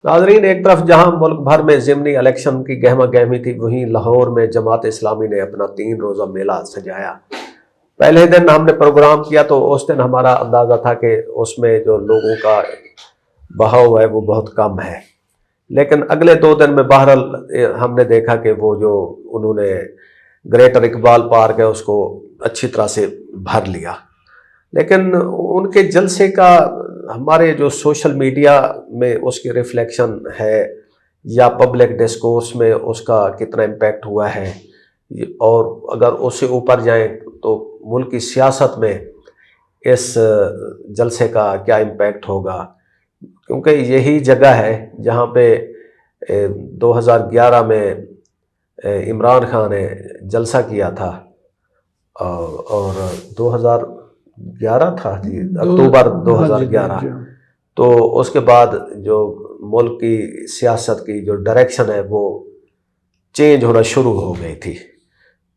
ناظرین، ایک طرف جہاں ملک بھر میں ضمنی الیکشن کی گہما گہمی تھی، وہیں لاہور میں جماعت اسلامی نے اپنا 3 روزہ میلہ سجایا۔ پہلے دن ہم نے پروگرام کیا تو اس دن ہمارا اندازہ تھا کہ اس میں جو لوگوں کا بہاؤ ہے وہ بہت کم ہے، لیکن اگلے 2 دن میں بہرحال ہم نے دیکھا کہ وہ جو انہوں نے گریٹر اقبال پارک ہے اس کو اچھی طرح سے بھر لیا۔ لیکن ان کے جلسے کا ہمارے جو سوشل میڈیا میں اس کی ریفلیکشن ہے یا پبلک ڈسکورس میں اس کا کتنا امپیکٹ ہوا ہے، اور اگر اس سے اوپر جائیں تو ملک کی سیاست میں اس جلسے کا کیا امپیکٹ ہوگا، کیونکہ یہی جگہ ہے جہاں پہ 2011 میں عمران خان نے جلسہ کیا تھا، اور 2011 تھا جی، اکتوبر 2011۔ تو اس کے بعد جو ملک کی سیاست کی جو ڈائریکشن ہے وہ چینج ہونا شروع ہو گئی تھی۔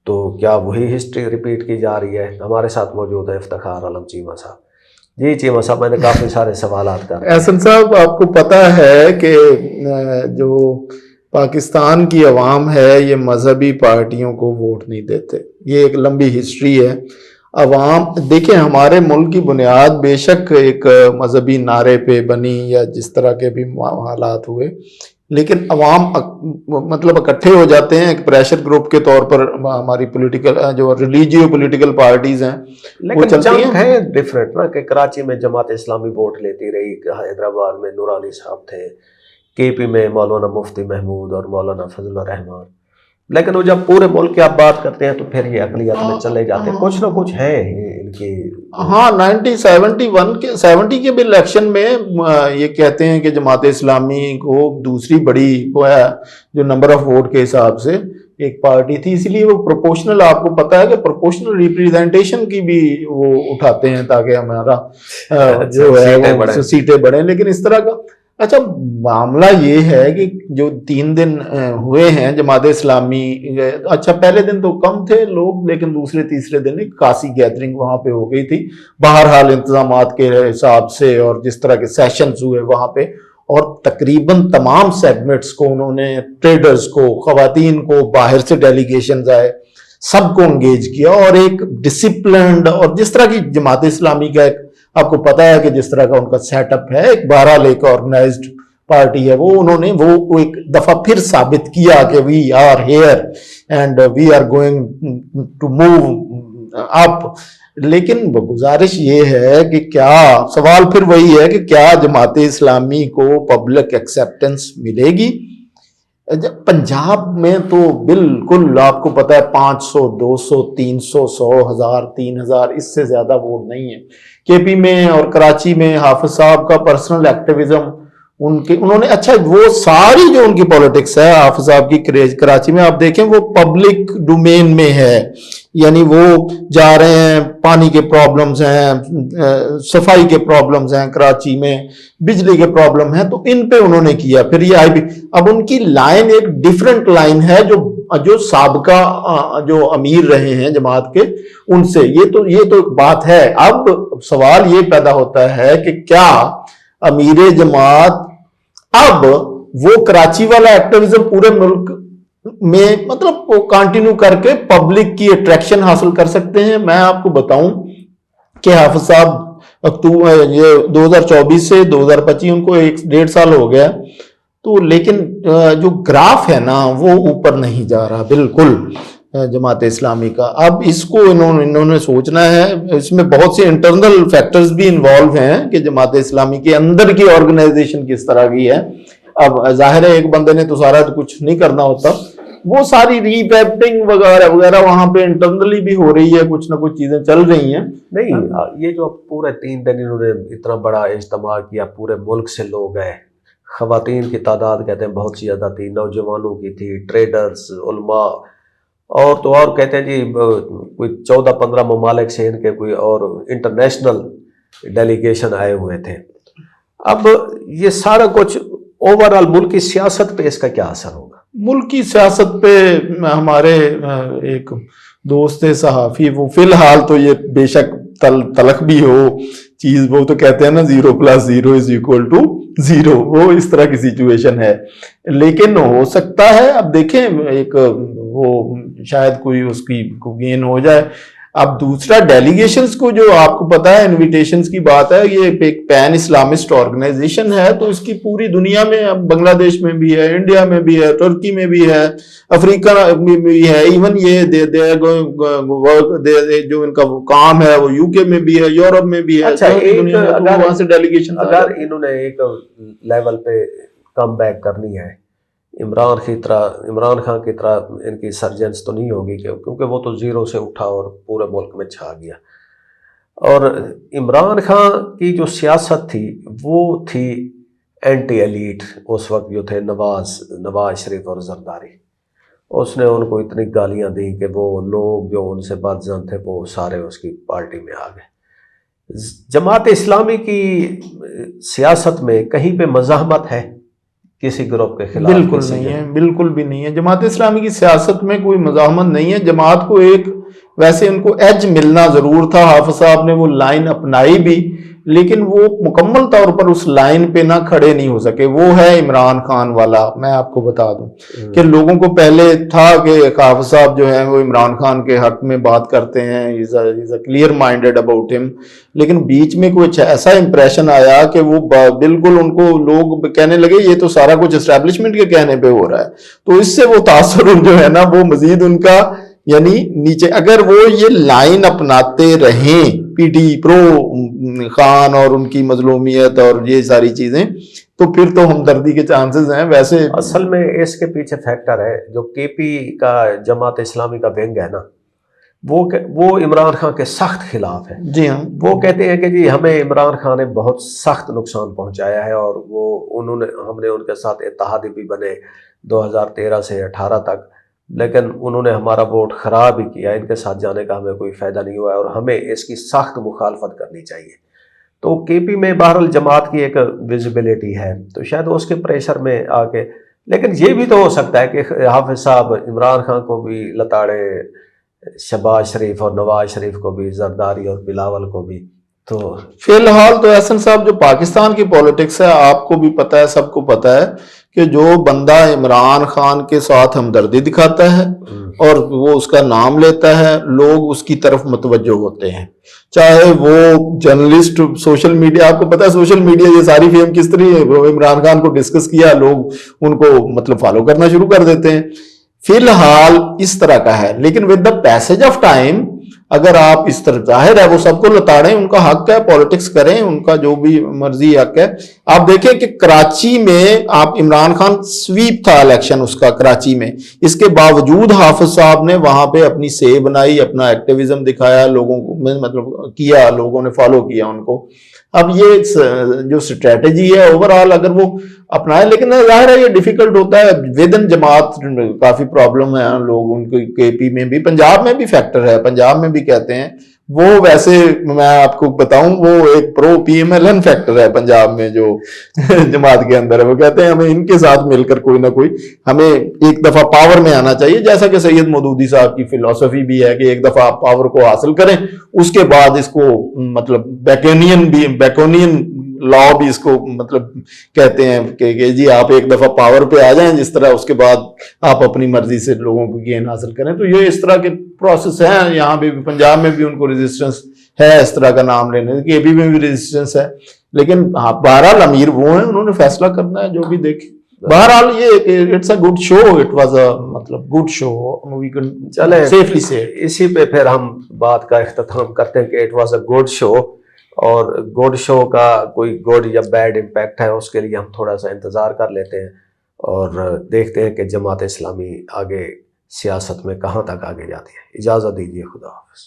تو کیا وہی ہسٹری ریپیٹ کی جا رہی ہے؟ ہمارے ساتھ موجود ہے افتخار عالم چیمہ صاحب۔ جی چیمہ صاحب، میں نے کافی سارے سوالات کر احسن صاحب، آپ کو پتہ ہے کہ جو پاکستان کی عوام ہے یہ مذہبی پارٹیوں کو ووٹ نہیں دیتے، یہ ایک لمبی ہسٹری ہے۔ عوام دیکھیں، ہمارے ملک کی بنیاد بے شک ایک مذہبی نعرے پہ بنی یا جس طرح کے بھی حالات ہوئے، لیکن عوام مطلب اکٹھے ہو جاتے ہیں ایک پریشر گروپ کے طور پر۔ ہماری پولیٹیکل جو ریلیجیو پولیٹیکل پارٹیز ہیں وہ چلتی ہیں ڈفرینٹ نا، کہ کراچی میں جماعت اسلامی ووٹ لیتی رہی، حیدرآباد میں نورانی صاحب تھے، کے پی میں مولانا مفتی محمود اور مولانا فضل الرحمان، لیکن وہ جب پورے ملک کی آپ بات کرتے ہیں تو پھر یہ اقلیت میں چلے جاتے ہیں، کچھ نہ کچھ ہے ان کی۔ ہاں، 1970 کے بھی الیکشن میں یہ کہتے ہیں کہ جماعت اسلامی کو دوسری بڑی وہ ہے جو نمبر آف ووٹ کے حساب سے ایک پارٹی تھی، اس لیے وہ پروپورشنل، آپ کو پتا ہے کہ پروپورشنل ریپریزنٹیشن کی بھی وہ اٹھاتے ہیں تاکہ ہمارا جو ہے سیٹیں بڑھیں۔ لیکن اس طرح کا اچھا معاملہ یہ ہے کہ جو 3 دن ہوئے ہیں جماعت اسلامی، اچھا پہلے دن تو کم تھے لوگ، لیکن دوسرے تیسرے دن ایک خاصی گیدرنگ وہاں پہ ہو گئی تھی، بہرحال انتظامات کے حساب سے اور جس طرح کے سیشنز ہوئے وہاں پہ، اور تقریباً تمام سیگمنٹس کو انہوں نے، ٹریڈرز کو، خواتین کو، باہر سے ڈیلیگیشنز آئے، سب کو انگیج کیا، اور ایک ڈسپلنڈ، اور جس طرح کی جماعت اسلامی کا ایک آپ کو پتا ہے کہ جس طرح کا ان کا سیٹ اپ ہے، ایک بہرحال ایک آرگنائزڈ پارٹی ہے، وہ انہوں نے وہ ایک دفعہ پھر ثابت کیا کہ we are here and we are going to move up. لیکن گزارش یہ ہے کہ کیا سوال پھر وہی ہے کہ کیا جماعت اسلامی کو پبلک ایکسیپٹنس ملے گی؟ پنجاب میں تو بالکل آپ کو پتا ہے 500 200 300 100 1000 3000 اس سے زیادہ ووٹ نہیں ہے۔ کے پی میں اور کراچی میں حافظ صاحب کا پرسنل ایکٹیویزم انہوں نے، اچھا وہ ساری جو ان کی پولیٹکس ہے حافظ صاحب کی کراچی میں آپ دیکھیں وہ پبلک ڈومین میں ہے، یعنی وہ جا رہے ہیں، پانی کے پرابلمز ہیں، صفائی کے پرابلمز ہیں کراچی میں، بجلی کے پرابلم ہیں، تو ان پہ انہوں نے کیا۔ پھر یہ آئی بھی، اب ان کی لائن ایک ڈیفرنٹ لائن ہے جو سابقہ جو امیر رہے ہیں جماعت کے ان سے، یہ تو ایک بات ہے۔ اب سوال یہ پیدا ہوتا ہے کہ کیا امیر جماعت اب وہ کراچی والا ایکٹیویزم پورے ملک میں مطلب وہ کنٹینیو کر کے پبلک کی اٹریکشن حاصل کر سکتے ہیں؟ میں آپ کو بتاؤں کہ حافظ صاحب اکتوبر یہ 2024 سے 2025 ان کو 1.5 سال ہو گیا، تو لیکن جو گراف ہے نا وہ اوپر نہیں جا رہا بالکل جماعت اسلامی کا۔ اب اس کو انہوں نے سوچنا ہے، اس میں بہت سے انٹرنل فیکٹرز بھی انوالو ہیں کہ جماعت اسلامی کے اندر کی آرگنائزیشن کس طرح کی ہے۔ اب ظاہر ہے ایک بندے نے تو سارا کچھ نہیں کرنا ہوتا، وہ ساری ری ویپنگ وغیرہ وغیرہ وہاں پہ انٹرنلی بھی ہو رہی ہے، کچھ نہ کچھ چیزیں چل رہی ہیں۔ نہیں، یہ جو پورے 3 دن انہوں نے اتنا بڑا اجتماع کیا، پورے ملک سے لوگ گئے، خواتین کی تعداد کہتے ہیں بہت سی زیادہ تھی، نوجوانوں کی تھی، ٹریڈرز، علماء، اور تو اور کہتے ہیں جی کوئی 14-15 ممالک سے ان کے کوئی اور انٹرنیشنل ڈیلیگیشن آئے ہوئے تھے۔ اب یہ سارا کچھ اوورآل ملک کی سیاست پہ اس کا کیا اثر ہوگا؟ ملک کی سیاست پہ ہمارے ایک دوست صحافی، وہ فی الحال تو یہ بے شک تلخ بھی ہو چیز, وہ تو کہتے ہیں نا 0 + 0 = 0, وہ اس طرح کی سچویشن ہے. لیکن ہو سکتا ہے, اب دیکھیں ایک وہ شاید کوئی اس کی گین ہو جائے. اب دوسرا ڈیلیگیشنز کو, جو آپ کو پتا ہے انویٹیشنز کی بات ہے, یہ ایک پین اسلامسٹ آرگنائزیشن ہے, تو اس کی پوری دنیا میں, اب بنگلہ دیش میں بھی ہے, انڈیا میں بھی ہے, ترکی میں بھی ہے, افریقہ میں بھی ہے, ایون یہ جو ان کا کام ہے وہ UK میں بھی ہے, یورپ میں بھی ہے. اچھا, وہاں سے ڈیلیگیشن, اگر انہوں نے ایک لیول پہ کم بیک کرنی ہے, عمران خان کی طرح ان کی سرجنس تو نہیں ہوگی, کیونکہ وہ تو 0 سے اٹھا اور پورے ملک میں چھا گیا. اور عمران خان کی جو سیاست تھی وہ تھی اینٹی ایلیٹ. اس وقت جو تھے نواز شریف اور زرداری, اس نے ان کو اتنی گالیاں دیں کہ وہ لوگ جو ان سے بدظن تھے وہ سارے اس کی پارٹی میں آ گئے. جماعت اسلامی کی سیاست میں کہیں پہ مزاحمت ہے کسی گروپ کے خلاف؟ بالکل نہیں ہے, بالکل بھی نہیں ہے. جماعت اسلامی کی سیاست میں کوئی مزاحمت نہیں ہے. جماعت کو ایک, ویسے ان کو ایج ملنا ضرور تھا, حافظ صاحب نے وہ لائن اپنائی بھی, لیکن وہ مکمل طور پر اس لائن پہ نہ کھڑے نہیں ہو سکے. وہ ہے عمران خان والا. میں آپ کو بتا دوں کہ لوگوں کو پہلے تھا کہ حافظ صاحب جو ہیں وہ عمران خان کے حق میں بات کرتے ہیں, از اے کلیئر مائنڈیڈ اباؤٹ ہم, لیکن بیچ میں کچھ ایسا امپریشن آیا کہ وہ بالکل ان کو لوگ کہنے لگے یہ تو سارا کچھ اسٹیبلشمنٹ کے کہنے پہ ہو رہا ہے. تو اس سے وہ تاثر جو ہے نا وہ مزید ان کا یعنی نیچے, اگر وہ یہ لائن اپناتے رہیں پی ٹی پرو خان اور ان کی مظلومیت اور یہ ساری چیزیں, تو پھر تو ہمدردی کے چانسز ہیں. ویسے اصل میں اس کے پیچھے فیکٹر ہے جو KP کا جماعت اسلامی کا ونگ ہے نا, وہ عمران خان کے سخت خلاف ہے. جی ہاں, وہ کہتے ہیں کہ جی ہمیں عمران خان نے بہت سخت نقصان پہنچایا ہے, اور ہم نے ان کے ساتھ اتحادی بھی بنے 2013 سے 18 تک, لیکن انہوں نے ہمارا ووٹ خراب ہی کیا. ان کے ساتھ جانے کا ہمیں کوئی فائدہ نہیں ہوا ہے اور ہمیں اس کی سخت مخالفت کرنی چاہیے. تو KP میں بہرحال جماعت کی ایک ویزیبلٹی ہے, تو شاید اس کے پریشر میں آ کے, لیکن یہ بھی تو ہو سکتا ہے کہ حافظ صاحب عمران خان کو بھی لتاڑے, شہباز شریف اور نواز شریف کو بھی, زرداری اور بلاول کو بھی. تو فی الحال تو احسن صاحب جو پاکستان کی پولیٹکس ہے, آپ کو بھی پتہ ہے, سب کو پتہ ہے کہ جو بندہ عمران خان کے ساتھ ہمدردی دکھاتا ہے اور وہ اس کا نام لیتا ہے, لوگ اس کی طرف متوجہ ہوتے ہیں. چاہے وہ جرنلسٹ, سوشل میڈیا, آپ کو پتہ ہے سوشل میڈیا یہ ساری فیم کس طرح عمران خان کو ڈسکس کیا, لوگ ان کو مطلب فالو کرنا شروع کر دیتے ہیں. فی الحال اس طرح کا ہے, لیکن with the passage of time اگر آپ اس طرح, ظاہر ہے وہ سب کو لتاڑیں, ان کا حق ہے, پولیٹکس کریں, ان کا جو بھی مرضی حق ہے. آپ دیکھیں کہ کراچی میں آپ عمران خان سویپ تھا الیکشن اس کا کراچی میں, اس کے باوجود حافظ صاحب نے وہاں پہ اپنی سے بنائی, اپنا ایکٹیویزم دکھایا, لوگوں کو مطلب کیا, لوگوں نے فالو کیا ان کو. اب یہ جو اسٹریٹجی ہے اوورآل اگر وہ اپنائے, لیکن ظاہر ہے یہ ڈیفیکلٹ ہوتا ہے ودن جماعت, کافی پرابلم ہے لوگ ان کو. KP میں بھی, پنجاب میں بھی فیکٹر ہے, پنجاب میں بھی کہتے ہیں وہ, ویسے میں آپ کو بتاؤں وہ ایک پرو PMLN فیکٹر ہے پنجاب میں جو جماعت کے اندر ہے. وہ کہتے ہیں ہمیں ان کے ساتھ مل کر کوئی نہ کوئی, ہمیں ایک دفعہ پاور میں آنا چاہیے, جیسا کہ سید مودودی صاحب کی فلسفی بھی ہے کہ ایک دفعہ آپ پاور کو حاصل کریں, اس کے بعد اس کو مطلب بیکونین لا بھی اس کو مطلب کہتے ہیں کہ جی آپ ایک دفعہ پاور پہ آ جائیں جس طرح, اس کے بعد آپ اپنی مرضی سے لوگوں کو گین حاصل کریں. تو یہ اس طرح کے پروسیس ہیں. یہاں بھی پنجاب میں بھی ان کو ریزسٹنس ہے اس طرح کا نام لینے کی, KP میں بھی ریزسٹنس ہے, لیکن بہرحال امیر وہ ہیں, انہوں نے فیصلہ کرنا ہے جو بھی دیکھیں. بہرحال یہ it's a good show, it was a مطلب گڈ شو, وی کین چلیں سیفلی سے اسی پہ پھر ہم بات کا اختتام کرتے ہیں کہ اٹ واز اے گڈ شو, اور گڈ شو کا کوئی گڈ یا بیڈ امپیکٹ ہے اس کے لیے ہم تھوڑا سا انتظار کر لیتے ہیں اور دیکھتے ہیں کہ جماعت اسلامی آگے سیاست میں کہاں تک آگے جاتی ہے. اجازت دیجیے, خدا حافظ.